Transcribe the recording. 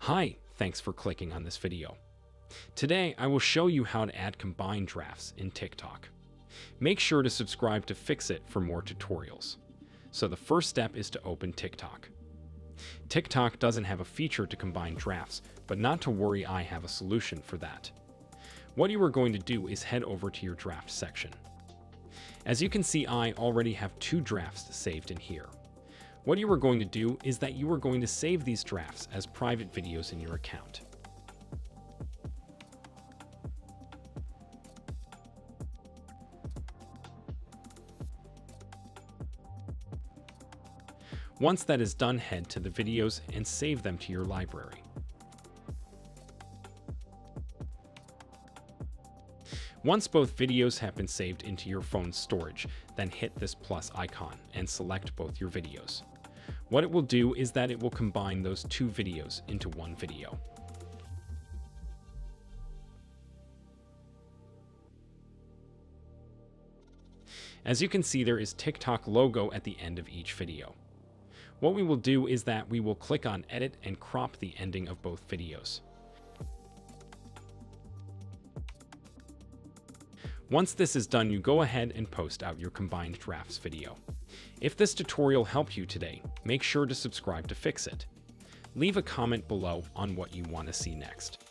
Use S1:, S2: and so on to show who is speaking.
S1: Hi, thanks for clicking on this video. Today, I will show you how to add combined drafts in TikTok. Make sure to subscribe to fix it for more tutorials. So the first step is to open TikTok. TikTok doesn't have a feature to combine drafts, but not to worry, I have a solution for that. What you are going to do is head over to your draft section. As you can see, I already have 2 drafts saved in here. What you are going to do is that you are going to save these drafts as private videos in your account. Once that is done, head to the videos and save them to your library. Once both videos have been saved into your phone's storage, then hit this plus icon and select both your videos. What it will do is that it will combine those 2 videos into one video. As you can see, there is TikTok logo at the end of each video. What we will do is that we will click on Edit and crop the ending of both videos. Once this is done, you go ahead and post out your combined drafts video. If this tutorial helped you today, make sure to subscribe to fix it. Leave a comment below on what you want to see next.